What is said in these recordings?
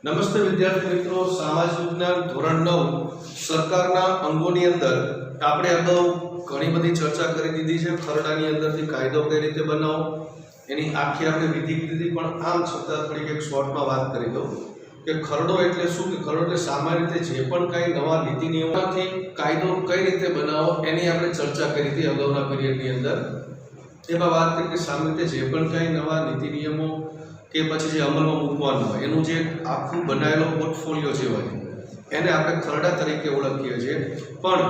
નમસ્તે વિદ્યાર્થી મિત્રો, સામાજિક વિજ્ઞાન ધોરણ 9 સરકારના અંગોની અંદર આપણે અગાઉ ઘણી બધી ચર્ચા કરી દીધી છે. ખરડાની અંદરથી કાયદો કઈ રીતે બનાવવો એની આખી આપણે વિધિ કીધી, પણ આમ છતાં થોડીક એક શોર્ટમાં વાત કરી દઉં કે ખરડો એટલે શું. કે ખરડો એટલે સામાન્ય રીતે જે પણ કાંઈ નવા નીતિ નિયમોથી કાયદો કઈ રીતે બનાવવો એની આપણે ચર્ચા કરી હતી અગાઉના પીરિયડની અંદર. એમાં વાત કરી કે સામાન્ય રીતે જે પણ કાંઈ નવા નીતિ નિયમો કે પછી જે અમલમાં મૂકવાનું હોય એનું જે આખું બનાવેલો પોર્ટફોલિયો જે હોય એને આપણે ખરડા તરીકે ઓળખીએ છીએ. પણ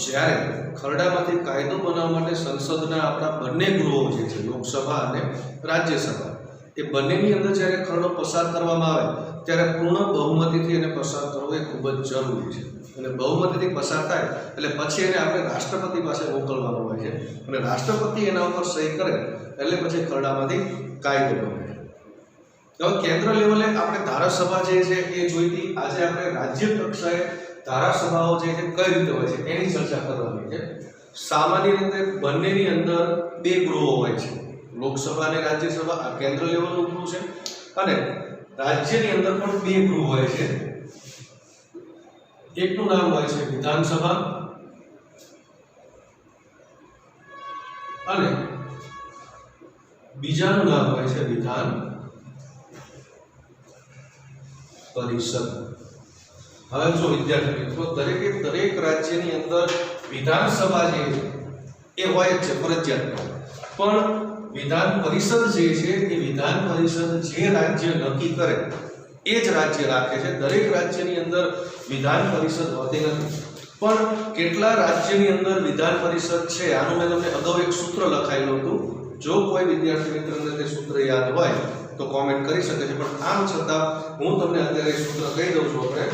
જ્યારે ખરડામાંથી કાયદો બનાવવા માટે સંસદના આપણા બંને ગૃહો જે છે, લોકસભા અને રાજ્યસભા, એ બંનેની અંદર જ્યારે ખરડો પસાર કરવામાં આવે ત્યારે પૂર્ણ બહુમતીથી એને પસાર કરવો એ ખૂબ જ જરૂરી છે. અને બહુમતીથી પસાર થાય એટલે પછી એને આપણે રાષ્ટ્રપતિ પાસે મોકલવાનો હોય છે, અને રાષ્ટ્રપતિ એના ઉપર સહી કરે એટલે પછી ખરડામાંથી કાયદો બને. હવે કેન્દ્ર લેવલે આપણે ધારાસભા જે છે એ જોઈતી. આજે આપણે રાજ્ય કક્ષાએ ધારાસભાઓ જે છે કઈ રીતે હોય છે એની ચર્ચા કરવાની છે. સામાન્ય રીતે બંનેની અંદર બે ગૃહો હોય છે, લોકસભા અને રાજ્યસભા. આ કેન્દ્ર લેવલનું ગૃહ છે, અને રાજ્યની અંદર પણ બે ગૃહ હોય છે. એકનું નામ હોય છે વિધાનસભા અને બીજાનું નામ હોય છે વિધાન પરિષદ. હવે જો વિદ્યાર્થી મિત્રો, દરેક રાજ્યની અંદર વિધાનસભા જે છે એ હોય જ છે ફરજિયાત, પણ વિધાન પરિષદ જે છે એ વિધાન પરિષદ જે રાજ્ય નક્કી કરે એ જ રાજ્ય રાખે છે. દરેક રાજ્યની અંદર વિધાન પરિષદ હોતી નથી, પણ કેટલા રાજ્યની અંદર વિધાન પરિષદ છે આનું મેં તમને અગાઉ એક સૂત્ર લખાયેલું હતું. જો કોઈ વિદ્યાર્થી મિત્રને તે સૂત્ર યાદ હોય તો કોમેન્ટ કરી શકે છે, પણ આમ છતાં હું તમને અત્યારે સૂત્ર કહી દઉં છું. આપણે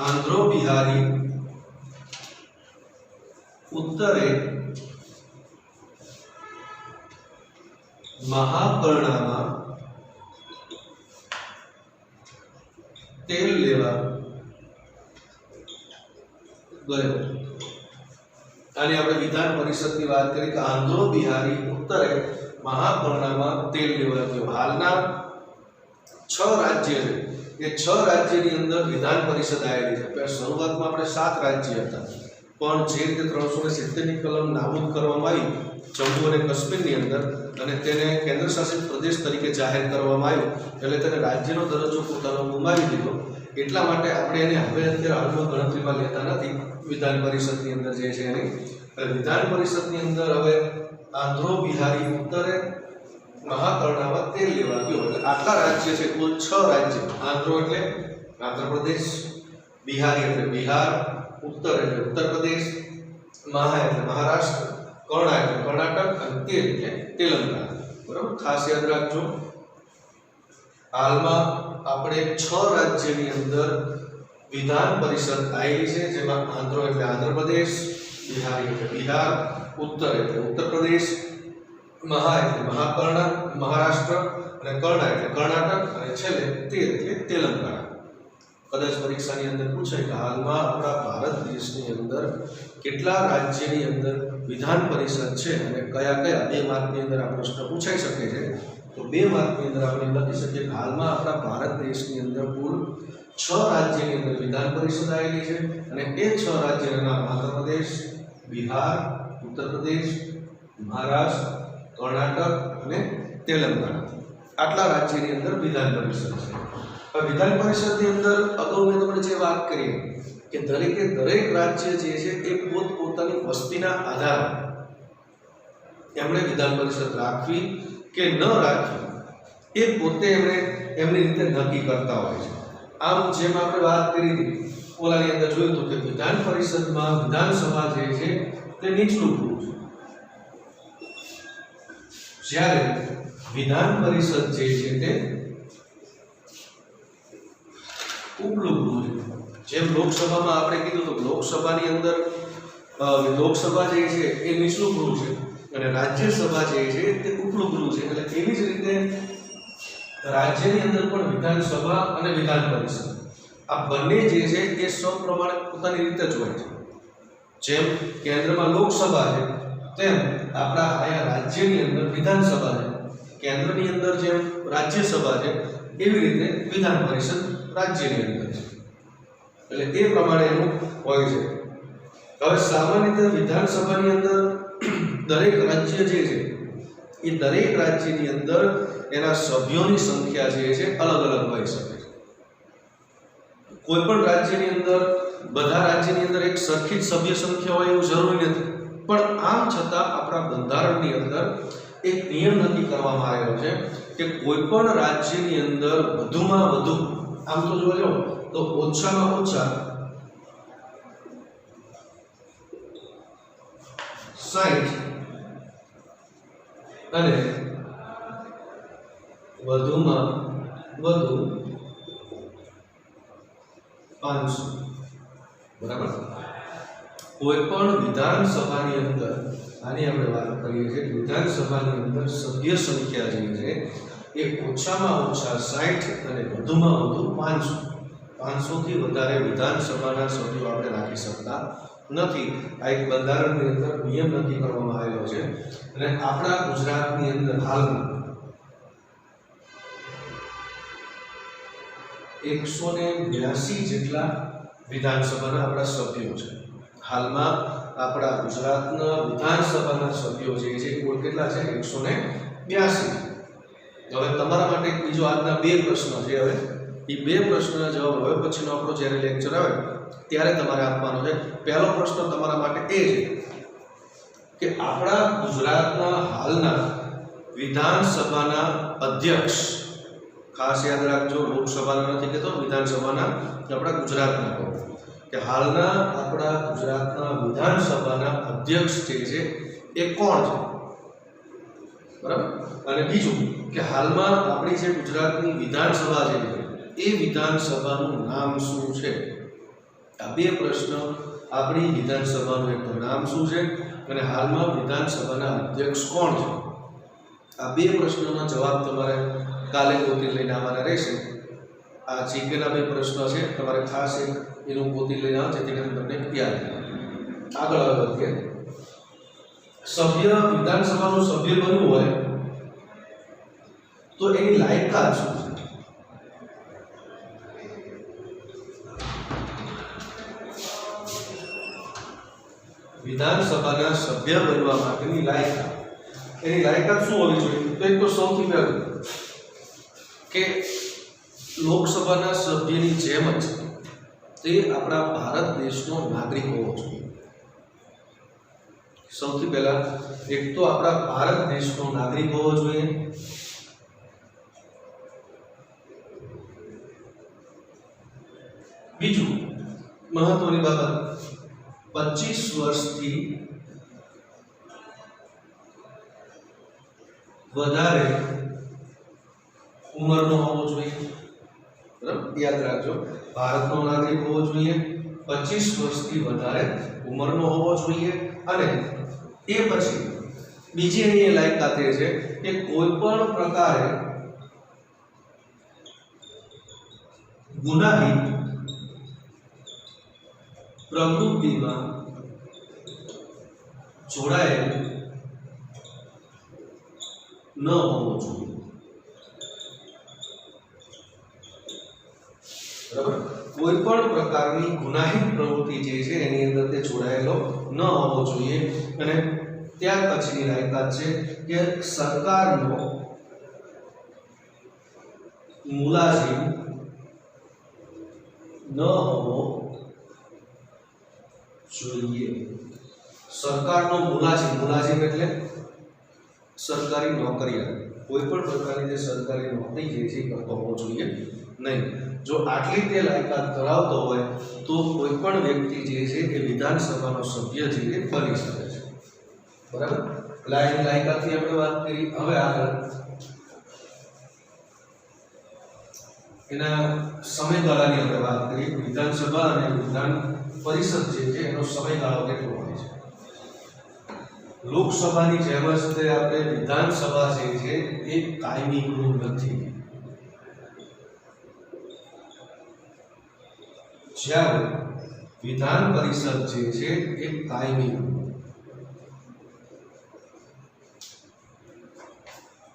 આંધ્રો બિહારી ઉત્તરે મહાકર્ણામાં તેલ લેવા ગયો. આની આપણે વિધાન પરિષદની વાત કરી કે આંધ્રો બિહારી ઉત્તરે મહાકર્ણામાં તેલ લેવા ગયો. હાલના 6 રાજ્ય છે, એ 6 રાજ્યની અંદર વિધાન પરિષદ આવેલી છે. શરૂઆતમાં આપણે 7 રાજ્ય હતા, પણ જે રીતે 370ની કલમ નાબૂદ કરવામાં આવી જમ્મુ અને કાશ્મીરની અંદર, અને તેને કેન્દ્ર શાસિત પ્રદેશ તરીકે જાહેર કરવામાં આવ્યું, એટલે તેને રાજ્યનો દરજ્જો પોતાનો ગુમાવી દીધો. એટલા માટે આપણે એને હવે અત્યારે હાલમાં ગણતરીમાં લેતા નથી વિધાન પરિષદની અંદર જે છે એની. વિધાન પરિષદની અંદર હવે આંધ્રો બિહારી ઉત્તરે મહાકર્ણામાં તેલ લેવા ગયો. એટલે આટલા રાજ્ય છે, કુલ 6 રાજ્ય. આંધ્રો એટલે આંધ્રપ્રદેશ, બિહારી એટલે બિહાર, ઉત્તર એટલે ઉત્તર પ્રદેશ, મહા એટલે મહારાષ્ટ્ર, કર્ણા એટલે કર્ણાટક, અને તેલ એટલે તેલંગાણા. બરાબર, ખાસ યાદ રાખજો. હાલમાં આપણે 6 રાજ્યની અંદર વિધાન પરિષદ આવેલી છે, જેમાં આંધ્રો એટલે આંધ્રપ્રદેશ, બિહારી એટલે બિહાર, ઉત્તર એટલે ઉત્તર પ્રદેશ, મહા એટલે મહારાષ્ટ્ર, અને કર્ણા એટલે કર્ણાટક, અને છેલ્લે તેલ એટલે તેલંગાણા. કદાચ પરીક્ષાની અંદર પૂછાય કે હાલમાં આપણા ભારત દેશની અંદર કેટલા રાજ્યની અંદર વિધાન પરિષદ છે અને કયા 2 માર્કની અંદર આ પ્રશ્ન પૂછાઈ શકે છે. તો 2 માર્કની અંદર આપણે લખી શકીએ કે હાલમાં આપણા ભારત દેશની અંદર કુલ 6 રાજ્યની અંદર વિધાન પરિષદ આવેલી છે, અને એ 6 રાજ્યના નામ આંધ્રપ્રદેશ, બિહાર, ઉત્તર પ્રદેશ, મહારાષ્ટ્ર, કર્ણાટક અને તેલંગાણા. આટલા રાજ્યની અંદર વિધાન પરિષદ છે. હવે વિધાન પરિષદની અંદર અગાઉ મેં તમને જે વાત કરી કે દરેક રાજ્ય જે છે એ પોતપોતાની વસ્તીના આધારે એમણે વિધાન પરિષદ રાખવી કે ન રાખવી એ પોતે એમણે એમની રીતે નક્કી કરતા હોય છે. આમ જેમ આપણે વાત કરી હતી ઓલાની અંદર જોયું હતું કે વિધાન પરિષદમાં વિધાનસભા જે છે તે નીચલું ગૃહ છે, જ્યારે વિધાન પરિષદ જે છે તે ઉપલું ગૃહ છે. જેમ લોકસભામાં આપણે કીધું તો લોકસભાની અંદર લોકસભા જે છે એ નીચલું ગૃહ છે, અને રાજ્યસભા જે છે તે ઉપલું ગૃહ છે. એટલે એવી જ રીતે રાજ્યની અંદર પણ વિધાનસભા અને વિધાન પરિષદ આ બંને જે છે એ સૌ પ્રમાણે પોતાની રીતે જ હોય છે. જેમ કેન્દ્રમાં લોકસભા છે તેમ આપણા આયા રાજ્યની અંદર વિધાનસભા છે, કેન્દ્રની અંદર જેમ રાજ્યસભા છે એવી રીતે વિધાન પરિષદ રાજ્યની અંદર છે, એટલે તે પ્રમાણે એનું હોય છે. હવે સામાન્ય રીતે વિધાનસભાની અંદર દરેક રાજ્ય જે છે એ દરેક રાજ્યની અંદર એના સભ્યોની સંખ્યા જે છે અલગ અલગ હોઈ શકે છે. કોઈ પણ રાજ્યની અંદર બધા રાજ્યની અંદર એક સરખી જ સભ્ય સંખ્યા હોય એવું જરૂરી નથી, પણ આમ છતાં આપણા બંધારણની અંદર એક નિયમ નક્કી કરવામાં આવ્યો છે કે કોઈ પણ રાજ્યની અંદર વધુમાં વધુ, આમ તો જોવા જાઓ તો ઓછામાં ઓછા 60 અને વધુમાં વધુ 500, બરાબર. કોઈ પણ વિધાનસભાની અંદર, આની આપણે વાત કરીએ છીએ, વિધાનસભાની અંદર સભ્ય સંખ્યા જે છે એ ઓછામાં ઓછા 60 અને વધુમાં વધુ 500 થી વધારે વિધાનસભાના સભ્યો આપણે રાખી શકતા નથી. આ એક બંધારણની અંદર નિયમ નક્કી કરવામાં આવ્યો છે. અને આપણા ગુજરાતની અંદર હાલમાં 182 જેટલા વિધાનસભાના આપણા સભ્યો છે. હાલમાં આપણા ગુજરાતના વિધાનસભાના સભ્યો જે છે કુલ કેટલા છે? 182. હવે તમારા માટે બીજો આજના બે પ્રશ્ન છે. હવે એ બે પ્રશ્નના જવાબ હવે પછીનો આપણો જ્યારે લેક્ચર આવે ત્યારે તમારે આપવાનો છે. પહેલો પ્રશ્ન તમારા માટે એ છે કે આપણા ગુજરાતના હાલના વિધાનસભાના અધ્યક્ષ, ખાસ યાદ રાખજો, લોકસભાના નથી કહેતો, વિધાનસભાના, આપણા ગુજરાતના કહો કે હાલના આપણા ગુજરાતના વિધાનસભાના અધ્યક્ષ જે છે એ કોણ છે, બરાબર. અને બીજું કે હાલમાં આપણી જે ગુજરાતની વિધાનસભા છે એ વિધાનસભાનું નામ શું છે? આ બે પ્રશ્ન. આપણી વિધાનસભાનું એક નામ શું છે અને હાલમાં વિધાનસભાના અધ્યક્ષ કોણ છે? આ બે પ્રશ્નોના જવાબ તમારે કાલે ગોતી લઈને આવવાના રહેશે. આ જીકેના બે પ્રશ્નો છે, તમારે ખાસ એક એનું ગોતી લઈને આવો જેથી કરીને તમને યાદ રહે. આગળ વધીએ. સભ્ય, વિધાનસભાનું સભ્ય બનવું હોય તો એની લાયકાત શું છે? વિધાનસભાના સભ્ય બનવા માટેની લાયકાત, એની લાયકાત શું હોવી જોઈએ? તો એક તો સૌથી પહેલું કે લોકસભાના સભ્યની જેમ જ તે આપણા ભારત દેશનો નાગરિક હોવો જોઈએ. સૌથી પહેલા એક તો આપણા ભારત દેશનો નાગરિક હોવો જોઈએ. બીજું મહત્વની બાબત, 25 વર્ષથી વધારે ઉંમરનો હોવો જોઈએ. બરાબર, યાદ રાખજો, ભારતનો નાગરિક હોવો જોઈએ, 25 વર્ષથી વધારે ઉંમરનો હોવો જોઈએ. અને એ પછી બીજી એની લાયકાત એ છે કે કોઈ પણ પ્રકારે ગુનાહિત પ્રવૃત્તિમાં જોડાયેલ ન હોવો જોઈએ. બરાબર, કોઈ પણ પ્રકારની ગુનાહિત પ્રવૃત્તિ જે છે એની અંદર તે જોડાયેલો ન હોવો જોઈએ. અને ત્યાર પછીની લાયકાત છે કે સરકારનો મુલાઝિમ ન હોવો જોઈએ. સરકારનો મુલાઝિમ એટલે સરકારી નોકરિયાત, કોઈ પણ પ્રકારની જે સરકારી નોકરી જે છે કરતો હોવો જોઈએ નહીં. જો આટલી તે લાયકાત ધરાવતો હોય તો કોઈ પણ વ્યક્તિ જે છે એ વિધાનસભાનો સભ્ય જે છે બની શકે છે. બરાબર, લાયકાતની આપણે વાત કરી. હવે આગળ એના સમયગાળાની આપણે વાત કરીએ. વિધાનસભા અને વિધાન પરિષદ જે છે એનો સમયગાળો કેટલો હોય છે? લોકસભાની જેમ જ તે આપણે વિધાનસભા જે છે એ કાયમી ગૃહ નથી. જ્યારે વિધાન પરિષદ જે છે એ કાયમી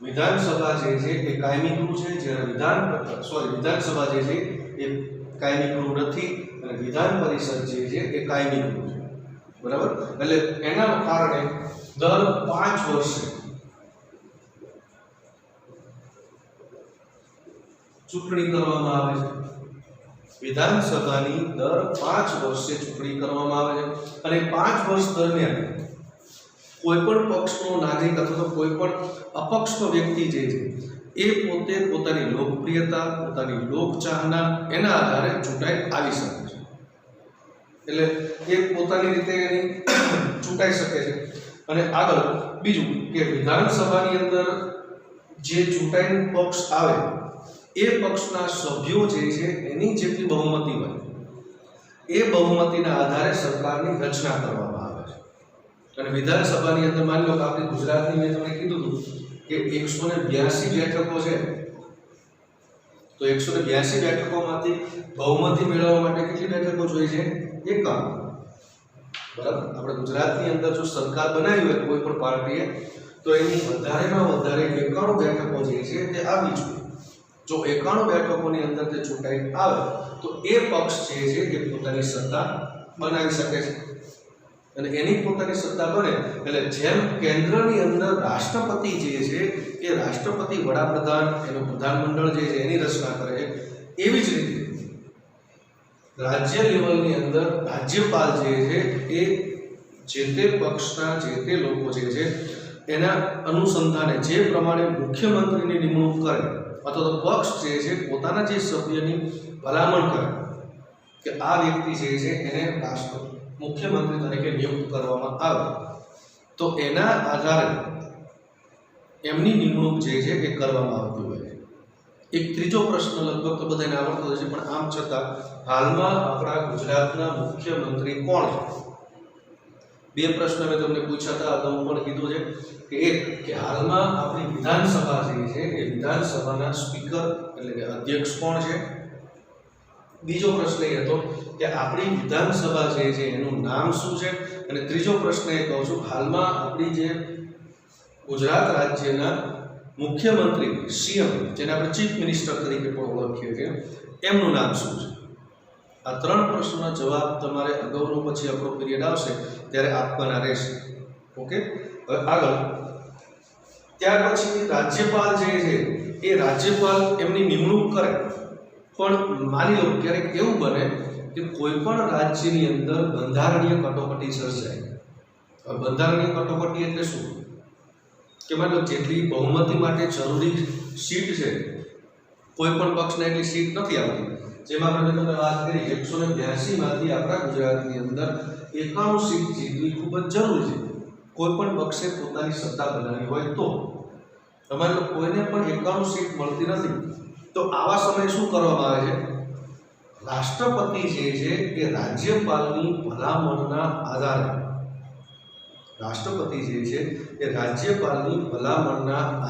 વિધાનસભા જે છે એ કાયમી ગૃહ છે, જ્યારે વિધાનસભા જે છે એ કાયમી ગૃહ નથી અને વિધાન પરિષદ જે છે એ કાયમી ગૃહ છે, બરાબર. એટલે એના કારણે દર 5 વર્ષે ચૂંટણી કરવામાં આવે છે. વિધાનસભાની દર 5 વર્ષે ચૂંટણી કરવામાં આવે છે અને 5 વર્ષ દરમિયાન કોઈ પણ પક્ષનો નાગરિક અથવા કોઈ પણ અપક્ષનો વ્યક્તિ જે છે એ પોતે પોતાની લોકપ્રિયતા, પોતાની લોકચાહના એના આધારે ચૂંટાઈ આવી શકે છે. એટલે એ પોતાની રીતે એની ચૂંટાઈ શકે છે. અને આગળ બીજું કે વિધાનસભાની અંદર જે ચૂંટાયેલ પક્ષ આવે એ પક્ષના સભ્યો જે છે એની જેટલી બહુમતી હોય એ બહુમતીના આધારે સરકારની રચના કરવામાં આવે છે. અને વિધાનસભાની અંદર માની લો કે આપણી ગુજરાતની મેં તમને કીધું હતું કે 182 બેઠકો છે, તો 182 બેઠકોમાંથી બહુમતી મેળવવા માટે કેટલી બેઠકો જોઈએ છે? 51. બરાબર. આપણે ગુજરાતની અંદર જો સરકાર બનાવી હોય કોઈ પણ પાર્ટીએ તો એની વધારેમાં વધારે 91 બેઠકો જે છે તે આવી જોઈએ. જો 91 બેઠકોની અંદર તે ચૂંટાઈ આવે તો એ પક્ષ જે છે એ પોતાની સત્તા બનાવી શકે છે. અને એની પોતાની સત્તા બને એટલે જેમ કેન્દ્રની અંદર રાષ્ટ્રપતિ જે છે એ રાષ્ટ્રપતિ, વડાપ્રધાન, એનું પ્રધાનમંડળ જે છે એની રચના કરે છે, એવી જ રીતે રાજ્ય લેવલની અંદર રાજ્યપાલ જે છે એ જે તે પક્ષના જે તે લોકો જે છે એના અનુસંધાને જે પ્રમાણે મુખ્યમંત્રીની નિમણૂક કરે અથવા તો પક્ષ જે છે પોતાના જે સભ્યની ભલામણ કરે કે આ વ્યક્તિ જે છે એને મુખ્યમંત્રી તરીકે નિયુક્ત કરવામાં આવે તો એના આધારે એમની નિમણૂક જે છે એ કરવામાં આવતી હોય છે. એક ત્રીજો પ્રશ્ન લગભગ તો બધાને આવડતો હશે, પણ આમ છતાં હાલમાં આપણા ગુજરાતના મુખ્યમંત્રી કોણ છે? 2 પ્રશ્ન મેં તમને પૂછ્યા હતા, અગાઉ પણ કીધું છે કે એક કે હાલમાં આપણી વિધાનસભા જે છે એ વિધાનસભાના સ્પીકર એટલે કે અધ્યક્ષ કોણ છે? બીજો પ્રશ્ન એ હતો કે આપણી વિધાનસભા જે છે એનું નામ શું છે? અને ત્રીજો પ્રશ્ન એ કહું છું હાલમાં આપણી જે ગુજરાત રાજ્યના મુખ્યમંત્રી સીએમ, જેને આપણે ચીફ મિનિસ્ટર તરીકે પણ ઓળખીએ છીએ, એમનું નામ શું છે? આ 3 પ્રશ્નોના જવાબ તમારે અગાઉનો પછી આપણો પીરિયડ આવશે ત્યારે આપવાના રહેશે. ઓકે. હવે આગળ ત્યાર પછી રાજ્યપાલ જે છે એ રાજ્યપાલ એમની નિમણૂક કરે, પણ માની લો ક્યારેક એવું બને કે કોઈ પણ રાજ્યની અંદર બંધારણીય કટોકટી સર્જાય. બંધારણીય કટોકટી એટલે શું? કે માની લો જેટલી બહુમતી માટે જરૂરી સીટ છે કોઈ પણ પક્ષને એટલી સીટ નથી આવતી. જેમાં આપણે તમને વાત કરી 182 માંથી આપણા ગુજરાતની અંદર 91 સીટ જીતવી ખૂબ જ જરૂરી છે કોઈ પણ પક્ષે પોતાની સત્તા બનાવી હોય તો. તમારે કોઈને પણ 91 સીટ મળતી નથી તો આવા સમયે શું કરવામાં આવે છે? રાષ્ટ્રપતિ જે છે એ રાજ્યપાલની ભલામણના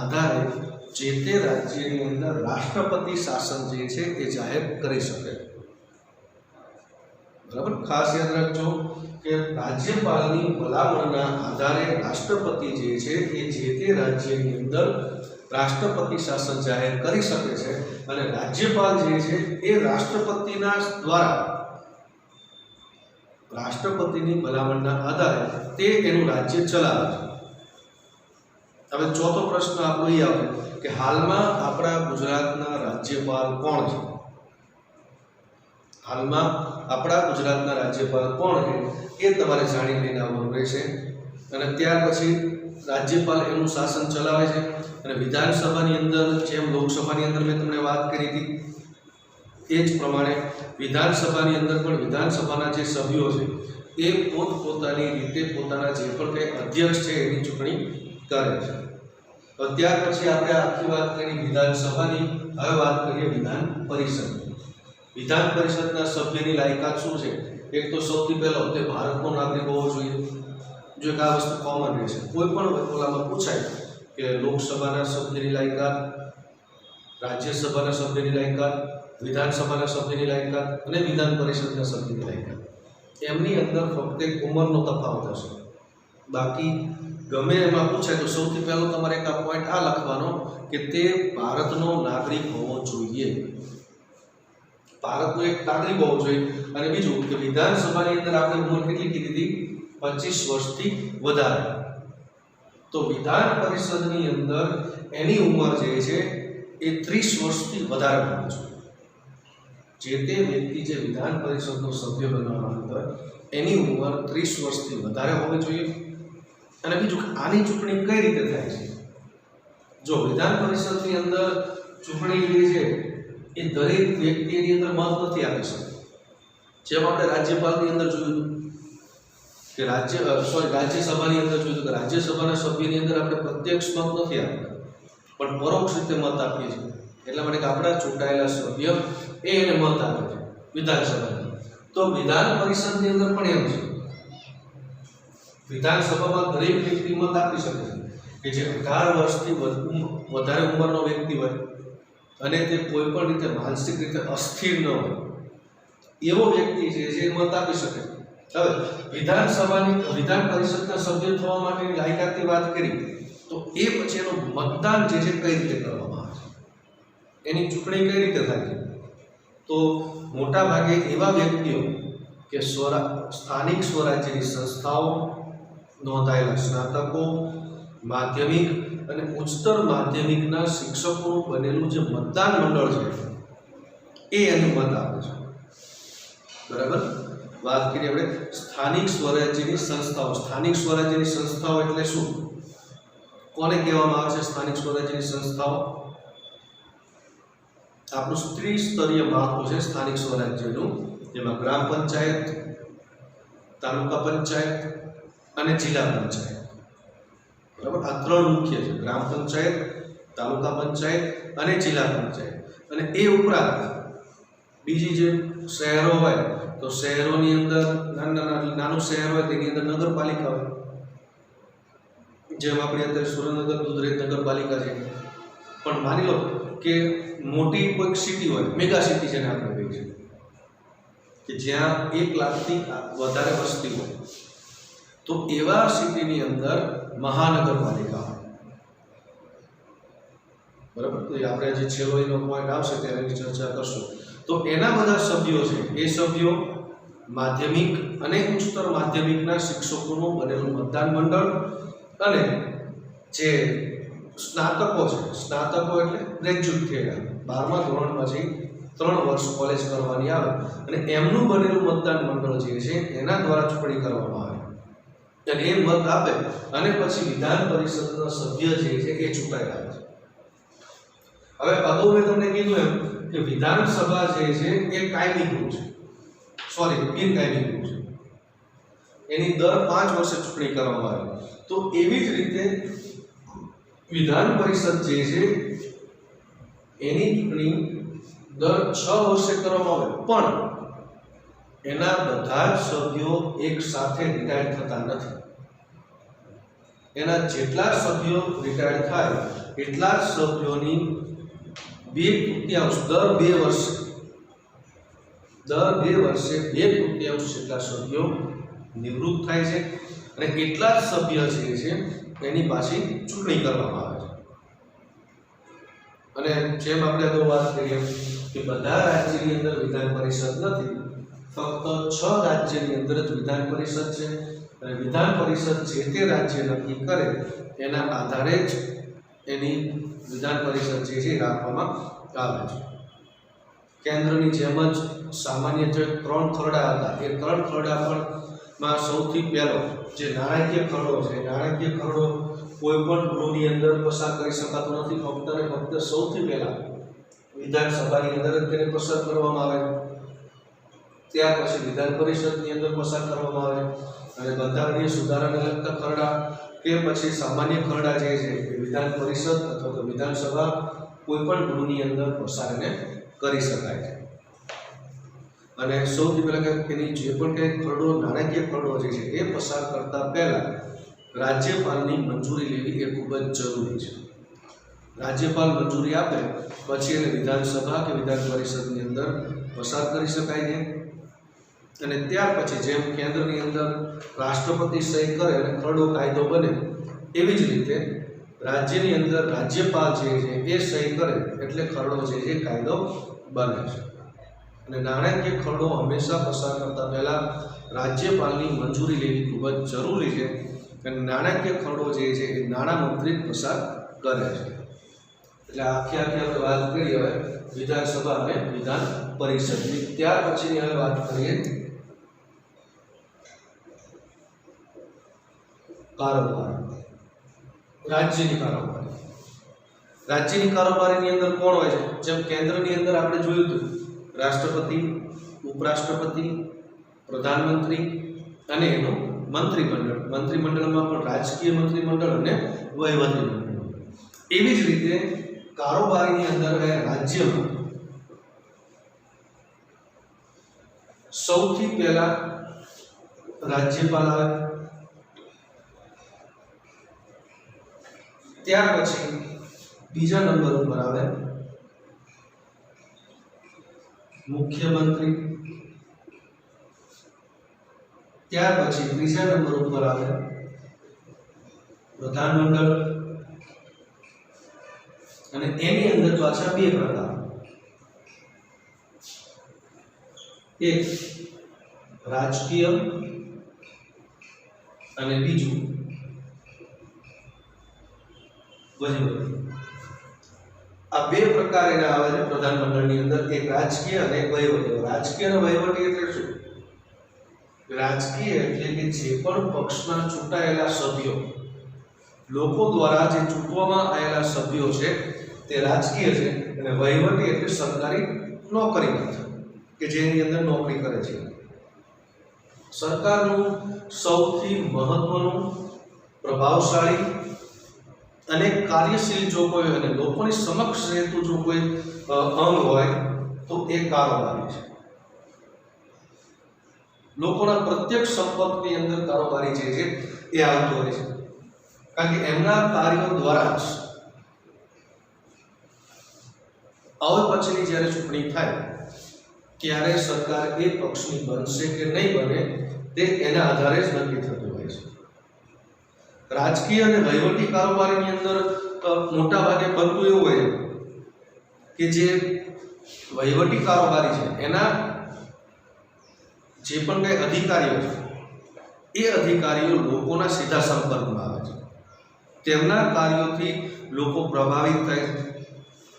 આધારે જે તે રાજ્યની અંદર રાષ્ટ્રપતિ શાસન જે છે એ જાહેર કરી શકે. બરાબર. ખાસ યાદ રાખજો કે રાજ્યપાલની ભલામણના આધારે રાષ્ટ્રપતિ જે છે એ જે તે રાજ્યની અંદર રાષ્ટ્રપતિ શાસન જાહેર કરી શકે છે અને રાજ્યપાલ જે છે એ રાષ્ટ્રપતિના દ્વારા રાષ્ટ્રપતિની ભલામણના આધારે તે એનું રાજ્ય ચલાવે છે. હવે ચોથો પ્રશ્ન આપણો એ આવે કે હાલમાં આપણા ગુજરાતના રાજ્યપાલ કોણ છે? હાલમાં આપણા ગુજરાતના રાજ્યપાલ કોણ છે એ તમારે જાણી લઈને આવવાનું રહેશે. અને ત્યાર પછી રાજ્યપાલ એનું શાસન ચલાવે છે અને વિધાનસભાની અંદર જેમ લોકસભાની અંદર મેં તમને વાત કરી હતી એ જ પ્રમાણે વિધાનસભાની અંદર પણ વિધાનસભાના જે સભ્યો છે એ પોતપોતાની રીતે પોતાના જે પણ કંઈ અધ્યક્ષ છે એની ચૂંટણી કરે છે. ત્યાર પછી આપણે આખી વાત કરી વિધાનસભાની, હવે વાત કરીએ વિધાન પરિષદની. વિધાન પરિષદના સભ્યની લાયકાત શું છે? એક તો સૌથી પહેલો તે ભારતનો નાગરિક હોવો જોઈએ. જો એક આ વસ્તુ કોમન રહેશે, કોઈ પણ ઓલામાં પૂછાય કે લોકસભાના સભ્યની લાયકાત, રાજ્યસભાના સભ્યની લાયકાત, વિધાનસભાના સભ્યની લાયકાત અને વિધાન પરિષદના સભ્યની લાયકાત. એમની અંદર ફક્ત એક ઉંમરનો તફાવત હશે. બાકી ગમે એમાં પૂછાય તો સૌથી પહેલો તમારે એક આ પોઈન્ટ આ લખવાનો કે તે ભારતનો નાગરિક હોવો જોઈએ. ભારતનો એક નાગરિક હોવો જોઈએ. અને બીજું કે વિધાનસભાની અંદર આપણે ઉંમર કેટલી કીધી હતી? 25 વર્ષથી વધારે. તો વિધાન પરિષદની અંદર એની ઉંમર જે છે એ 30 વર્ષથી વધારે હોવી જોઈએ. જે તે વ્યક્તિ જે વિધાન પરિષદનો સભ્ય બનવા માંગતો હોય એની ઉંમર 30 વર્ષથી વધારે હોવી જોઈએ. અને બીજું આની ચૂંટણી કઈ રીતે થાય છે? જો વિધાન પરિષદની અંદર ચૂંટણી જે છે એ દરેક વ્યક્તિની અંદર મત નથી આપી શકતી. જેમ આપણે રાજ્યપાલની અંદર જોયું કે રાજ્યસભાની અંદર જોયું કે રાજ્યસભાના સભ્યની અંદર આપણે પ્રત્યક્ષ મત નથી આપતા પણ પરોક્ષ રીતે મત આપીએ છીએ. એટલા માટે કે આપણા ચૂંટાયેલા સભ્ય એને મત આપે છે વિધાનસભાની. તો વિધાન પરિષદની અંદર પણ એમ છે. વિધાનસભામાં દરેક વ્યક્તિ મત આપી શકે છે કે જે 18 વર્ષથી વધારે ઉંમરનો વ્યક્તિ હોય અને તે કોઈ પણ રીતે માનસિક રીતે અસ્થિર ન હોય એવો વ્યક્તિ છે જે મત આપી શકે. હવે વિધાન પરિષદના સભ્ય થવા માટેની લાયકાતની વાત કરી તો એ પછી એનું મતદાન જે છે કઈ રીતે કરવામાં આવે છે, એની ચૂંટણી કઈ રીતે થાય છે? તો મોટા ભાગે એવા વ્યક્તિઓ કે સ્થાનિક સ્વરાજ્યની સંસ્થાઓ, નોંધાયેલા સ્નાતકો, માધ્યમિક અને ઉચ્ચતર માધ્યમિકના શિક્ષકોનું બનેલું જે મતદાન મંડળ છે એ એને મત આપે છે. બરાબર? વાત કરીએ આપણે સ્થાનિક સ્વરાજ્યની સંસ્થાઓ. સ્થાનિક સ્વરાજ્યની સંસ્થાઓ એટલે શું? કોને કહેવામાં આવે છે સ્થાનિક સ્વરાજ્યની સંસ્થાઓ? આપણું ત્રિસ્તરીય માળખું છે સ્થાનિક સ્વરાજ્યનું, જેમાં ગ્રામ પંચાયત, તાલુકા પંચાયત અને જિલ્લા પંચાયત. બરાબર? આ ત્રણ મુખ્ય છે: ગ્રામ પંચાયત, તાલુકા પંચાયત અને જિલ્લા પંચાયત. અને એ ઉપરાંત બીજી જે શહેરો હોય તો શહેરોની અંદર નાનું શહેર હોય તેની અંદર નગરપાલિકા હોય. જેમ આપણે અત્યારે સુરેન્દ્રનગર દુધરેજ નગરપાલિકા છે. પણ માની લો કે મોટી કોઈક સિટી હોય, મેગા સિટી જેને આપણે કહીએ છીએ, કે જ્યાં 1 લાખથી વધારે વસ્તી હોય, તો એવા સિટીની અંદર મહાનગરપાલિકા હોય. બરાબર? તો આપણે જે છેલ્લો એનો પોઈન્ટ આવશે ત્યારે એની ચર્ચા કરશું. તો એના બધા સભ્યો છે એ સભ્યો માધ્યમિક અને ઉચ્ચતર માધ્યમિકના શિક્ષકોનું બનેલું મતદાન મંડળ અને જે સ્નાતકો છે, સ્નાતકો એટલે ગ્રેજ્યુએટ થયેલા, 12મા ધોરણ પછી 3 વર્ષ કોલેજ કરવાની આવે અને એમનું બનેલું મતદાન મંડળ જે છે એના દ્વારા ચૂંટણી કરવામાં આવે અને એ મત આપે અને પછી વિધાન પરિષદનો સભ્ય જે છે એ ચૂંટાઈ આવે છે. હવે અગાઉ મેં તમને કીધું એમ કે વિધાનસભા જે છે એ કાયમી ગૃહ છે, બિનકાયમી ગૃહ છે. એની દર 5 વર્ષે ચૂંટણી કરવામાં આવે. તો એવી જ રીતે વિધાન પરિષદ જે છે એની ચૂંટણી દર 6 વર્ષે કરવામાં આવે, પણ એના બધા જ સભ્યો એક સાથે રિટાયર થતા નથી. એના જેટલા સભ્યો રિટાયર થાય એટલા જ સભ્યોની 2/3 દર 2 વર્ષે 2/3 જેટલા સભ્યો નિવૃત્ત થાય છે અને એટલા જ સભ્ય જે છે એની પાછી ચૂંટણી કરવામાં આવે છે. અને જેમ આપણે અગાઉ વાત કરીએ કે બધા રાજ્યની અંદર વિધાન પરિષદ નથી, ફક્ત 6 રાજ્યની અંદર જ વિધાન પરિષદ છે અને વિધાન પરિષદ જે તે રાજ્ય નક્કી કરે એના આધારે જ એની વિધાન પરિષદ જે છે રાખવામાં આવે છે. કેન્દ્રની જેમ જ સામાન્ય જે 3 ખરડા હતા એ 3 ખરડા પણ માં સૌથી પહેલો જે નાણાકીય ખરડો છે, નાણાકીય ખરડો કોઈ પણ ગૃહની અંદર પસાર કરી શકાતો નથી. ફક્ત ને ફક્ત સૌથી પહેલા વિધાનસભાની અંદર જ તેને પસાર કરવામાં આવે, ત્યાર પછી વિધાન પરિષદની અંદર પસાર કરવામાં આવે અને બંધારણીય સુધારાને લગતા ખરડા કે પછી સામાન્ય ખરડા જે છે એ વિધાન પરિષદ અથવા તો વિધાનસભા કોઈ પણ ગૃહની અંદર પસારને કરી શકાય છે. અને સૌથી પહેલા એની જે પણ કંઈ ખરડો, નાણાકીય ખરડો જે છે એ પસાર કરતા પહેલા રાજ્યપાલની મંજૂરી લેવી એ ખૂબ જ જરૂરી છે. રાજ્યપાલ મંજૂરી આપે પછી એને વિધાનસભા કે વિધાન પરિષદની અંદર પસાર કરી શકાય છે. અને ત્યાર પછી જેમ કેન્દ્રની અંદર રાષ્ટ્રપતિ સહી કરે અને ખરડો કાયદો બને, એવી જ રીતે રાજ્યની અંદર રાજ્યપાલ જે છે એ સહી કરે એટલે ખરડો જે છે કાયદો બને છે. અને નાણાકીય ખરડો હંમેશા પસાર કરતા પહેલા રાજ્યપાલની મંજૂરી લેવી ખૂબ જ જરૂરી છે. અને નાણાકીય ખરડો જે છે એ નાણામંત્રી પસાર કરે છે. એટલે આખી આપણે વાત કરીએ હવે વિધાનસભા અને વિધાન પરિષદની. ત્યાર પછીની હવે વાત કરીએ કારોબાર, રાજ્યની કારોબારી. રાજ્યની કારોબારીની અંદર કોણ હોય છે? જેમ કેન્દ્રની અંદર આપણે જોયું હતું રાષ્ટ્રપતિ, ઉપરાષ્ટ્રપતિ, પ્રધાનમંત્રી અને એનું મંત્રીમંડળ. મંત્રીમંડળમાં પણ રાજકીય મંત્રીમંડળ અને વહીવટી મંડળ. એવી જ રીતે કારોબારીની અંદર રાજ્યમાં સૌથી પહેલા રાજ્યપાલ આવે, ત્યાર પછી બીજા નંબર ઉપર આવે મુખ્યમંત્રી, ત્યાર પછી ત્રીજા નંબર ઉપર આવે પ્રધાનમંડળ, અને એની અંદર પાછા બે પ્રકાર, એક રાજકીય અને બીજું વહીવટી. આ બે પ્રકાર એના આવે છે પ્રધાનમંડળની અંદર, એક રાજકીય અને એક વહીવટી. રાજકીય અને વહીવટી એટલે શું? રાજકીય એટલે કે જે પણ પક્ષના ચૂંટાયેલા સભ્યો, લોકો દ્વારા જે ચૂંટવામાં આવેલા સભ્યો છે તે રાજકીય છે. અને વહીવટી એટલે સરકારી નોકરી કે જેની અંદર નોકરી કરે છે. સરકારનું સૌથી મહત્વનું, પ્રભાવશાળી અને કાર્યશીલ જો કોઈ અને લોકોની સમક્ષ રહેતું જો કોઈ અંગ હોય તો એ કારોબારી છે. લોકોના પ્રત્યક્ષ સંપર્કની અંદર કારોબારી જે છે એ આવતો હોય છે, કારણ કે એમના કાર્યો દ્વારા જ હવે પછીની જ્યારે ચૂંટણી થાય ત્યારે સરકાર એ પક્ષની બનશે કે નહીં બને તે એના આધારે જ નક્કી થતું હોય છે. રાજકીય અને વહીવટી કારોબારીની અંદર મોટા ભાગે બનતું એવું હોય કે જે વહીવટી કારોબારી છે એના જે પણ કંઈ અધિકારીઓ છે એ અધિકારીઓ લોકોના સીધા સંપર્કમાં આવે છે. તેમના કાર્યોથી લોકો પ્રભાવિત થાય છે.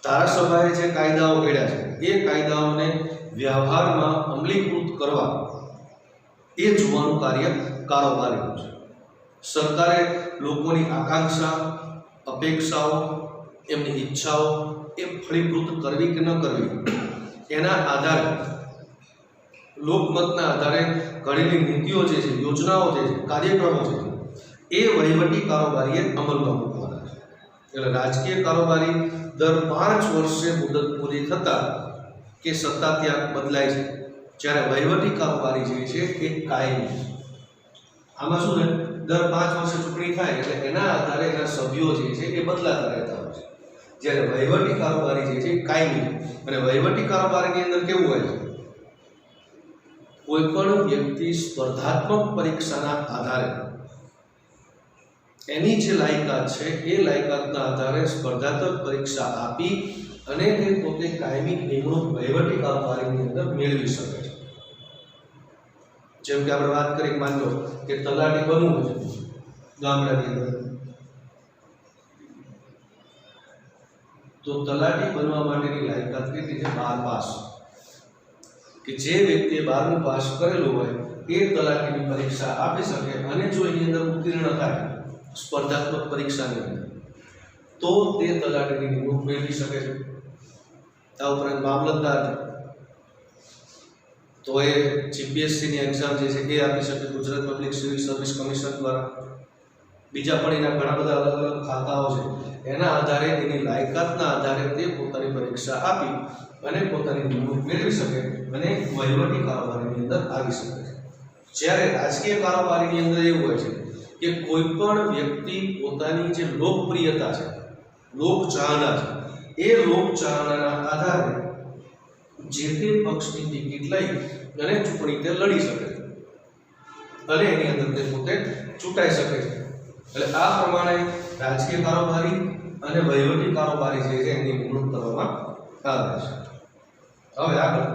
ધારાસભાએ જે કાયદાઓ ઘડ્યા છે એ કાયદાઓને વ્યવહારમાં અમલીકૃત કરવા એ જોવાનું કાર્ય કારોબારીનું છે. સરકારે લોકોની આકાંક્ષા, અપેક્ષાઓ, એમની ઈચ્છાઓ એ ફળીભૂત કરવી કે ન કરવી એના આધારે, લોકમતના આધારે ઘડેલી નીતિઓ જે છે, યોજનાઓ જે છે, કાર્યક્રમો જે છે એ વહીવટી કારોબારીએ અમલમાં મૂકવાના છે. એટલે રાજકીય કારોબારી દર 5 વર્ષે મુદત પૂરી થતા કે સત્તા ત્યાં બદલાય છે, જ્યારે વહીવટી કારોબારી જે છે એ કાયમી છે. આમાં શું છે? દર 5 વર્ષે ચૂંટણી થાય એટલે એના આધારે એના સભ્યો જે છે એ બદલાતા રહેતા હોય છે. જ્યારે વહીવટી કારોબારી જે છે એ કાયમી છે. અને વહીવટી કારોબારીની અંદર કેવું હોય છે? કોઈ પણ વ્યક્તિ સ્પર્ધાત્મક પરીક્ષાના આધારે એની જે લાયકાત છે એ લાયકાતના આધારે સ્પર્ધાત્મક પરીક્ષા આપી અને તે પોતે કાયમી નિમણૂક વહીવટી કારોબારીની અંદર મેળવી શકે છે. જેમ કે આપણે વાત કરી, માન લો કે તલાટી બનવું છે ગામડાની અંદર, તો તલાટી બનવા માટેની લાયકાત કેટલી છે? 12 પાસ. કે જે વ્યક્તિએ 12મું પાસ કરેલું હોય એ તલાટીની પરીક્ષા આપી શકે, અને જો એની અંદર ઉત્તીર્ણ થાય સ્પર્ધાત્મક પરીક્ષાની અંદર તો તે તલાટીની નિમણૂક મેળવી શકે છે. આ ઉપરાંત મામલતદાર તો એ જીપીએસસીની એક્ઝામ જે છે એ આપી શકે Gujarat public civil service commission દ્વારા. બીજા પણ એના ઘણા બધા અલગ અલગ ખાતાઓ છે, એના આધારે એની લાયકાતના આધારે તે પોતાની પરીક્ષા આપી અને પોતાની નિમણૂક મેળવી શકે અને વહીવટી કારોબારીની અંદર આવી શકે છે. જ્યારે રાજકીય કારોબારીની અંદર એવું હોય છે કે કોઈ પણ વ્યક્તિ પોતાની જે લોકપ્રિયતા છે, લોકચાહના છે, એ લોકચાહનાના આધારે જે તે પક્ષની ટિકિટ લઈ અને ચૂંટણી તે લડી શકે છે અને એની અંદર તે પોતે ચૂંટાઈ શકે છે. એટલે આ પ્રમાણે રાજકીય કારોબારી અને વહીવટી કારોબારી જે છે એની નિમણૂક કરવામાં આવે છે. હવે આગળ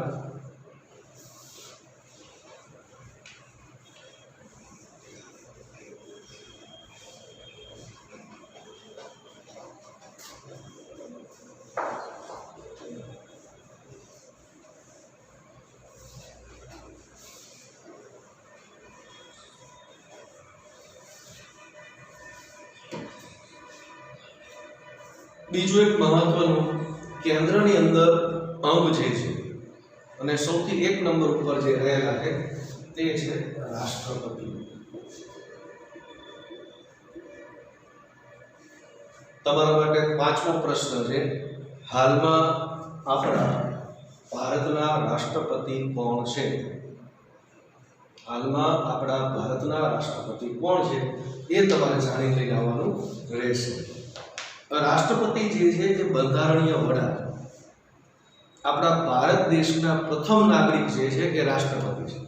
બીજું એક મહત્વનું કેન્દ્રની અંદર અંગ જે છે અને સૌથી એક નંબર ઉપર જે રહેલા છે તે છે રાષ્ટ્રપતિ. તમારા માટે પાંચમો પ્રશ્ન છે, હાલમાં આપણા ભારતના રાષ્ટ્રપતિ કોણ છે? હાલમાં આપણા ભારતના રાષ્ટ્રપતિ કોણ છે એ તમારે જાણી લઈ આવવાનું રહેશે. રાષ્ટ્રપતિ જે છે એ બંધારણીય વડા, આપણા ભારત દેશના પ્રથમ નાગરિક જે છે એ રાષ્ટ્રપતિ છે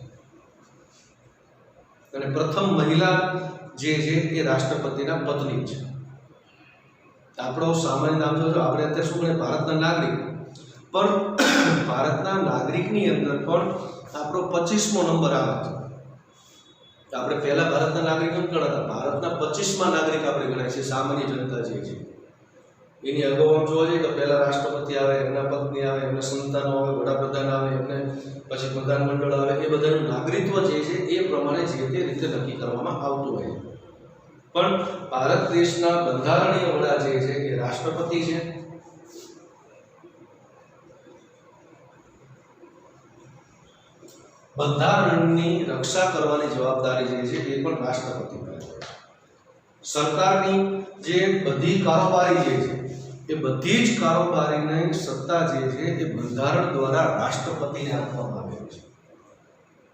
અને પ્રથમ મહિલા જે છે એ રાષ્ટ્રપતિના પત્ની છે. આપણો સામાન્ય નામ જો આપણે અત્યારે શું કહે ભારતના નાગરિક, પણ ભારતના નાગરિકની અંદર પણ આપણો 25મો નંબર આવે છે. આપણે પહેલા ભારતના નાગરિક નથી ગણાતા, ભારતના 25મા નાગરિક આપણે ગણાય છે સામાન્ય જનતા જે છે. એની અગાઉ આમ જોવા જઈએ તો પહેલા રાષ્ટ્રપતિ આવે, એમના પત્ની આવે, એમના સંતાનો આવે, વડાપ્રધાન આવે, એમને પછી પ્રધાનમંડળ આવે, એ બધાનું નાગરિકત્વ જે છે એ પ્રમાણે જે તે રીતે નક્કી કરવામાં આવતું હોય છે. પણ ભારત દેશના બંધારણીય વડા જે છે એ રાષ્ટ્રપતિ છે. બંધારણની રક્ષા કરવાની જવાબદારી જે છે એ પણ રાષ્ટ્રપતિ પર છે. સરકારની જે બધી કારોબારી જે છે એ બધી જ કારોબારીની સત્તા જે છે એ બંધારણ દ્વારા રાષ્ટ્રપતિને આપવામાં આવે છે.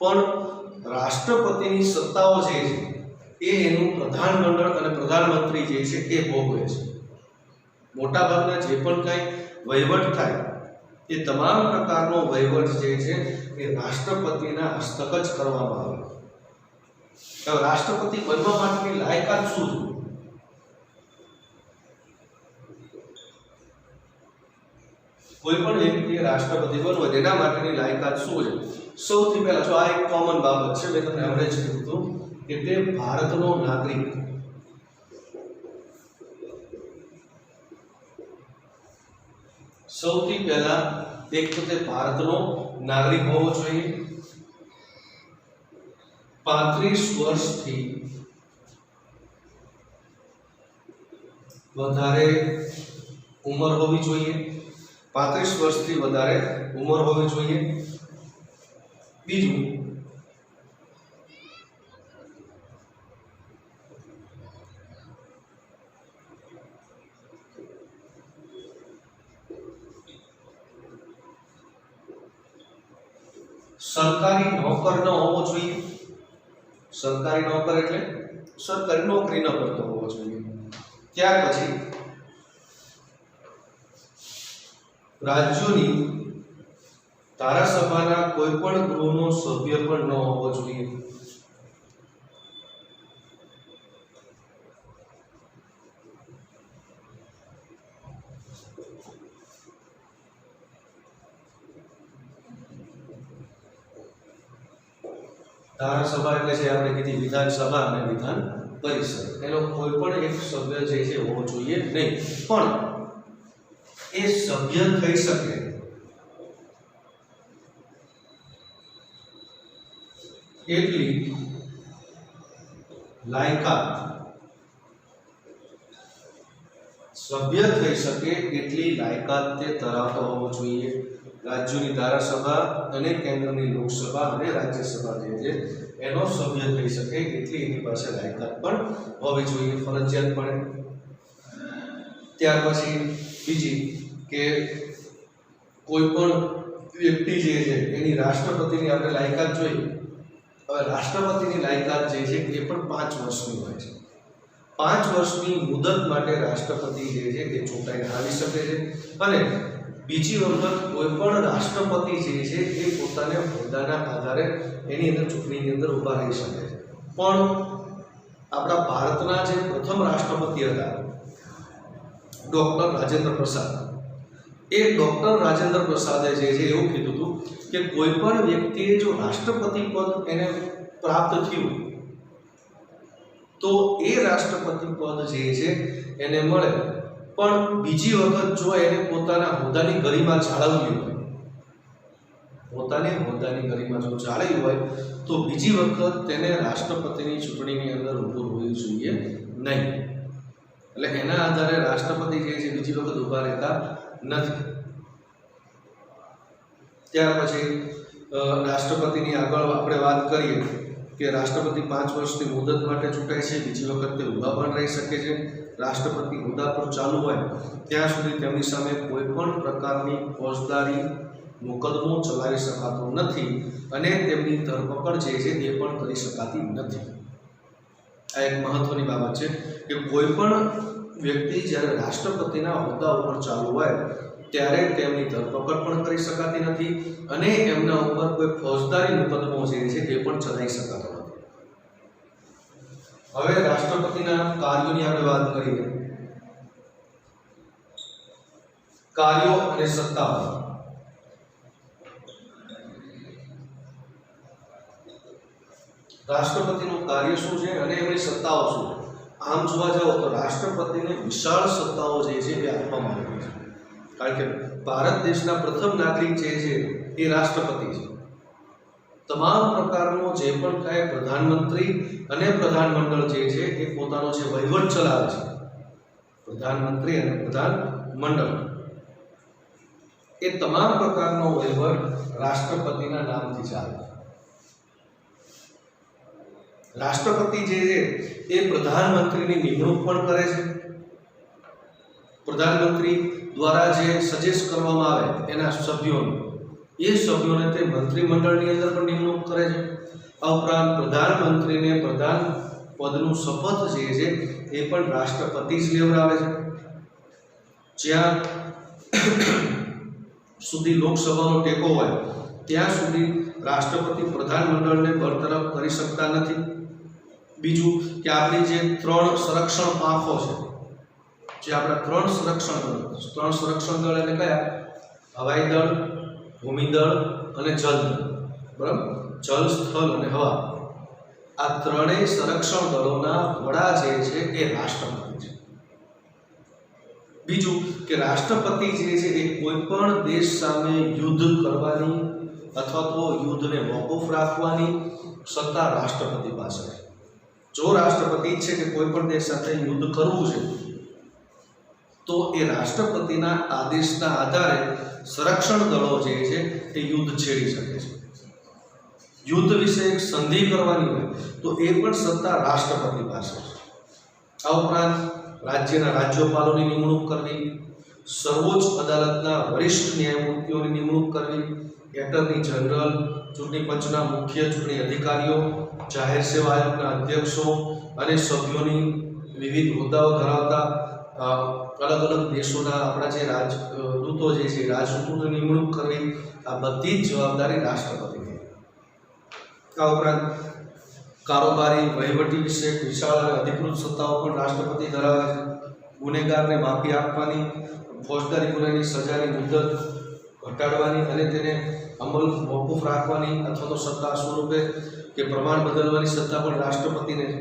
પણ રાષ્ટ્રપતિની સત્તાઓ જે છે એ એનું પ્રધાનમંડળ અને પ્રધાનમંત્રી જે છે એ ભોગવે છે. મોટાભાગના જે પણ કંઈ વહીવટ થાય એ તમામ પ્રકારનો વહીવટ જે છે એ રાષ્ટ્રપતિના હસ્તક જ કરવામાં આવે. હવે રાષ્ટ્રપતિ બનવા માટેની લાયકાત શું છે? કોઈ પણ વ્યક્તિએ રાષ્ટ્રપતિ બનવું હોય તેના માટેની લાયકાત શું છે? સૌથી પહેલા જો આ એક કોમન બાબત છે, મેં તમને હમણાં જ કીધું હતું કે તે ભારતનો નાગરિક. સૌથી પહેલા એક તો તે ભારતનો નાગરિક હોવો જોઈએ, 35 વર્ષથી વધારે ઉંમર હોવી જોઈએ. 35 વર્ષથી વધારે ઉંમર હોવી જોઈએ. બીજું, સરકારી નોકર ન હોવો જોઈએ. સરકારી નોકર એટલે સરકારી નોકરી ન કરતો હોવો જોઈએ. ત્યાર પછી રાજ્યોની ધારાસભાના કોઈ પણ ગૃહનો સભ્ય પણ ન હોવો જોઈએ. ધારાસભા એટલે છે આપણે કીધી વિધાનસભા અને વિધાન પરિષદ, એનો કોઈ પણ એક સભ્ય જે છે હોવો જોઈએ નહીં. પણ એ સભ્ય થઈ શકે એટલી લાયકાત, સભ્ય થઈ શકે એટલી લાયકાત તે ધરાવતો હોવો જોઈએ. રાજ્યોની ધારાસભા અને કેન્દ્રની લોકસભા અને રાજ્યસભા જે છે એનો સભ્ય થઈ શકે એટલી એની પાસે લાયકાત પણ હોવી જોઈએ, ફરજિયાતપણે. ત્યાર પછી બીજી કે કોઈ પણ વ્યક્તિ જે છે એની રાષ્ટ્રપતિની આપણે લાયકાત જોઈએ. હવે રાષ્ટ્રપતિની લાયકાત જે છે એ પણ 5 વર્ષની હોય છે. 5 વર્ષની મુદત માટે રાષ્ટ્રપતિ જે છે એ ચૂંટાઈને આવી શકે છે અને બીજી વખત કોઈ પણ રાષ્ટ્રપતિ જે છે એ પોતાના હોદ્દાના આધારે એની અંદર ચૂંટણીની અંદર ઊભા રહી શકે છે. પણ આપણા ભારતના જે પ્રથમ રાષ્ટ્રપતિ હતા ડૉક્ટર રાજેન્દ્ર પ્રસાદ, એ ડૉક્ટર રાજેન્દ્ર પ્રસાદે જે છે એવું કીધું હતું કે કોઈ પણ વ્યક્તિએ જો રાષ્ટ્રપતિ પદ એને પ્રાપ્ત થયું તો એ રાષ્ટ્રપતિ પદ જે છે એને મળે, પણ બીજી વખત જો એને પોતાના હોદ્દાની ગરિમા જાળવવી હોય, પોતાની હોદ્દાની ગરિમા જો જાળવી હોય તો બીજી વખત તેને રાષ્ટ્રપતિની ચૂંટણીની અંદર ઊભું રહેવું જોઈએ નહીં. એટલે એના આધારે રાષ્ટ્રપતિ જે છે બીજી વખત ઊભા રહેતા નથી. ત્યાર પછી રાષ્ટ્રપતિની આગળ આપણે વાત કરીએ કે રાષ્ટ્રપતિ 5 વર્ષની મુદત માટે ચૂંટાય છે, બીજી વખત તે ઊભા પણ રહી શકે છે. રાષ્ટ્રપતિ હોદ્દા પર ચાલુ હોય ત્યાં સુધી તેમની સામે કોઈ પણ પ્રકારની ફોજદારી મુકદ્દમો ચલાવી શકાતો નથી અને તેમની ધરપકડ જે છે એ પણ કરી શકાતી નથી. આ એક મહત્વની બાબત છે કે કોઈ પણ વ્યક્તિ જ્યારે રાષ્ટ્રપતિના હોદ્દા ઉપર ચાલુ હોય ત્યારે તેમની ધરપકડ પણ કરી શકાતી નથી અને એમના ઉપર કોઈ ફોજદારી મુકદ્દમો જે છે એ પણ ચલાવી શકાતો નથી. હવે રાષ્ટ્રપતિના કાર્યોની આપણે વાત કરીએ. કાર્યો અને સત્તાઓ. રાષ્ટ્રપતિનું કાર્ય શું છે અને એમની સત્તાઓ શું છે? આમ જોવા જાઓ તો રાષ્ટ્રપતિને વિશાળ સત્તાઓ જે છે એ આપવામાં આવી છે, કારણ કે ભારત દેશના પ્રથમ નાગરિક જે છે એ રાષ્ટ્રપતિ છે. તમામ પ્રકારનો જે પણ કાંઈ પ્રધાનમંત્રી અને પ્રધાનમંડળ જે છે એ પોતાનો જે વહીવટ ચલાવે છે, પ્રધાનમંત્રી અને પ્રધાનમંડળ, એ તમામ પ્રકારનો વહીવટ રાષ્ટ્રપતિના નામથી ચાલે છે. રાષ્ટ્રપતિ જે છે એ પ્રધાનમંત્રીની નિમણૂક પણ કરે છે. પ્રધાનમંત્રી દ્વારા જે સજેસ્ટ કરવામાં આવે એના સભ્યોને, એ સભ્યોને તે મંત્રીમંડળની અંદર પણ નિમણૂક કરે છે. આ ઉપરાંત પ્રધાનમંત્રીને પ્રધાન પદનું શપથ જે છે એ પણ રાષ્ટ્રપતિ જ લેવડાવે છે. જ્યાં સુધી લોકસભાનો ટેકો હોય ત્યાં સુધી રાષ્ટ્રપતિ પ્રધાનમંડળને બરતરફ કરી શકતા નથી. બીજું કે આપણી જે 3 સંરક્ષણ પાંખો છે, જે આપણા 3 સંરક્ષણ દળ એટલે કયા? હવાઈ દળ, ભૂમિદળ અને જલ દળ. બરાબર? જલ, સ્થળ અને હવા, આ ત્રણેય સંરક્ષણ દળોના વડા જે છે એ રાષ્ટ્રપતિ છે. બીજું કે રાષ્ટ્રપતિ જે છે એ કોઈ પણ દેશ સામે યુદ્ધ કરવાની અથવા તો યુદ્ધને મોકૂફ રાખવાની સત્તા રાષ્ટ્રપતિ પાસે છે. જો રાષ્ટ્રપતિ ઈચ્છે કે કોઈ પણ દેશ સાથે યુદ્ધ કરવું છે તો એ રાષ્ટ્રપતિના આદેશના આધારે સંરક્ષણ દળો જે છે એ યુદ્ધ છેડી શકે છે. યુદ્ધ વિશે એક સંધિ કરવાની હોય તો એ પણ સત્તા રાષ્ટ્રપતિ પાસે છે. આ ઉપરાંત રાજ્યના રાજ્યપાલોની નિમણૂક કરવી, સર્વોચ્ચ અદાલતના વરિષ્ઠ ન્યાયમૂર્તિઓની નિમણૂક કરવી, એટર્ની જનરલ, ચૂંટણી પંચના મુખ્ય ચૂંટણી અધિકારીઓ, જાહેર સેવા આયોગના અધ્યક્ષો અને સભ્યોની વિવિધ હોદ્દાઓ ધરાવતા અલગ અલગ દેશોના આપણા જે રાજદૂતો જે છે રાજદૂતોની નિમણૂક કરવી, આ બધી જ જવાબદારી રાષ્ટ્રપતિની. આ ઉપરાંત કારોબારી વહીવટી વિશે વિશાળ અને અધિકૃત સત્તાઓ પણ રાષ્ટ્રપતિ ધરાવે છે. ગુનેગારને માફી આપવાની, ફોજદારી ગુનાની સજાની મુદત ઘટાડવાની અને તેને અમલ મોકૂફ રાખવાની અથવા તો સત્તા સ્વરૂપે કે પ્રમાણ બદલવાની સત્તા પણ રાષ્ટ્રપતિને છે.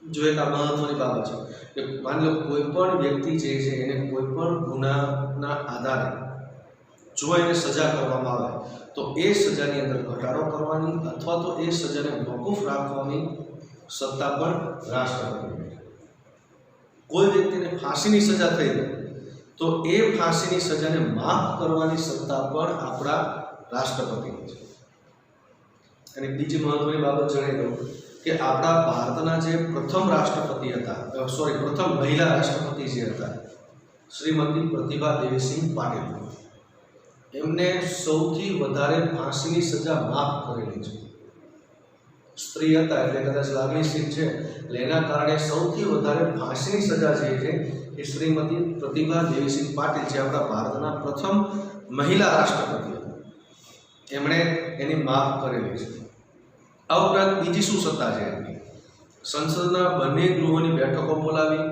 જો એક આ મહત્વની બાબત છે કે માની લો કોઈ પણ વ્યક્તિ જે છે એને કોઈ પણ ગુનાના આધારે જો એને સજા કરવામાં આવે તો એ સજાની અંદર ઘટાડો કરવાની અથવા તો એ સજાને મોકૂફ રાખવાની સત્તા પણ રાષ્ટ્રપતિની છે. કોઈ વ્યક્તિને ફાંસીની સજા થઈ જાય તો એ ફાંસીની સજાને માફ કરવાની સત્તા પણ આપણા રાષ્ટ્રપતિની છે. અને બીજી મહત્વની બાબત જણાવી દઉં કે આપણા ભારતના જે પ્રથમ રાષ્ટ્રપતિ હતા, પ્રથમ મહિલા રાષ્ટ્રપતિ જે હતા શ્રીમતી પ્રતિભા દેવીસિંહ પાટીલ, એમને સૌથી વધારે ફાંસીની સજા માફ કરેલી છે. સ્ત્રી હતા એટલે કદાચ લાગણીશીલ છે એટલે એના કારણે સૌથી વધારે ફાંસીની સજા જે છે એ શ્રીમતી પ્રતિભા દેવીસિંહ પાટીલ છે, આપણા ભારતના પ્રથમ મહિલા રાષ્ટ્રપતિ હતા, એમણે એની માફ કરેલી છે. આ ઉપરાંત બીજી શું સત્તા છે એમની? સંસદના બંને ગૃહોની બેઠકો બોલાવી,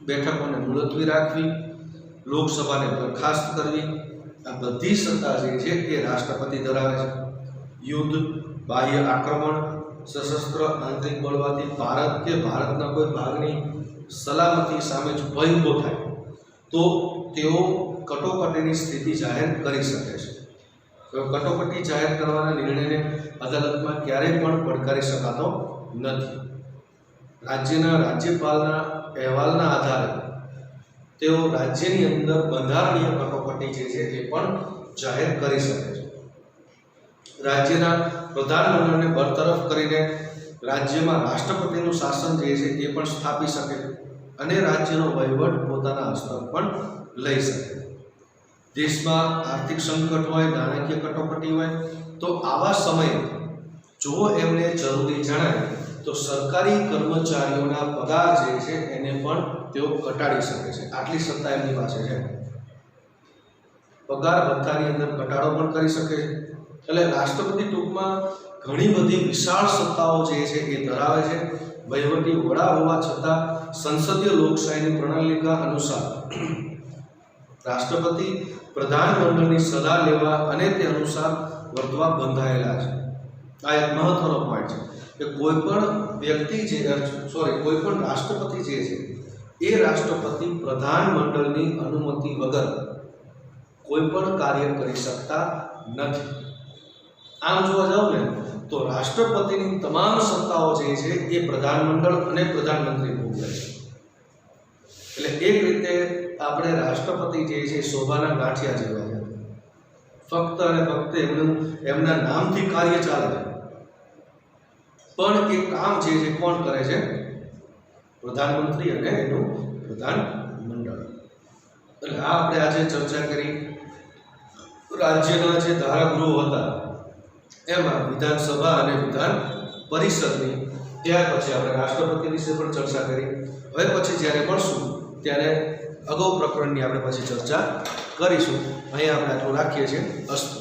બેઠકોને મુલતવી રાખવી, લોકસભાને બરખાસ્ત કરવી, આ બધી સત્તા જે છે એ રાષ્ટ્રપતિ ધરાવે છે. યુદ્ધ, બાહ્ય આક્રમણ, સશસ્ત્ર આંતરિક બળવાથી ભારત કે ભારતના કોઈ ભાગની સલામતી સામે જો ભય ઊભો થાય તો તેઓ કટોકટીની સ્થિતિ જાહેર કરી શકે છે. કટોકટી જાહેર કરવાના નિર્ણયને અદાલતમાં ક્યારેય પણ પડકારી શકાતો નથી. રાજ્યના રાજ્યપાલના અહેવાલના આધારે તેઓ રાજ્યની અંદર બંધારણીય કટોકટી જે છે એ પણ જાહેર કરી શકે છે. રાજ્યના પ્રધાનમંત્રીને બરતરફ કરીને રાજ્યમાં રાષ્ટ્રપતિનું શાસન જે છે એ પણ સ્થાપી શકે અને રાજ્યનો વહીવટ પોતાના હસ્તક પણ લઈ શકે. દેશમાં આર્થિક સંકટ હોય, નાણાકીય કટોકટી હોય તો આવા સમયે જો એમને જરૂરી જણાય તો સરકારી કર્મચારીઓના પગાર જે છે એને પણ તેઓ ઘટાડી શકે છે. આટલી સત્તા એમની પાસે છે. પગાર ભથ્થાની અંદર ઘટાડો પણ કરી શકે છે. એટલે રાષ્ટ્રપતિ ટૂંકમાં ઘણી બધી વિશાળ સત્તાઓ જે છે એ ધરાવે છે. વહીવટી વડા હોવા છતાં સંસદીય લોકશાહીની પ્રણાલિકા અનુસાર રાષ્ટ્રપતિ પ્રધાનમંડળની સલાહ લેવા અને તે અનુસાર વર્તવા બંધાયેલા છે. આ એક મહત્વનો પોઈન્ટ છે કે કોઈ પણ વ્યક્તિ કોઈ પણ રાષ્ટ્રપતિ જે છે એ રાષ્ટ્રપતિ પ્રધાનમંડળની અનુમતિ વગર કોઈ પણ કાર્ય કરી શકતા નથી. આમ જોવા જાવ ને તો રાષ્ટ્રપતિની તમામ સત્તાઓ જે છે એ પ્રધાનમંડળ અને પ્રધાનમંત્રી ભોગવે છે. એટલે એક રીતે આપણે રાષ્ટ્રપતિ જે છે શોભાના ગાંઠિયા જેવા છે. ફક્ત અને ફક્ત એમના નામથી કાર્ય ચાલે છે, પણ એ કામ જે છે કોણ કરે છે? પ્રધાનમંત્રી અને એનું પ્રધાનમંડળ. એટલે આ આપણે આજે ચર્ચા કરી. રાજ્યના જે ધારાગૃહો હતા એમાં વિધાનસભા અને વિધાન પરિષદની, ત્યાર પછી આપણે રાષ્ટ્રપતિ વિશે પણ ચર્ચા કરી. હવે પછી જ્યારે મળશું ત્યારે અગાઉ પ્રકરણની આપણે પછી ચર્ચા કરીશું. અહીંયા આપણે આટલું રાખીએ છીએ. અસ્તુ.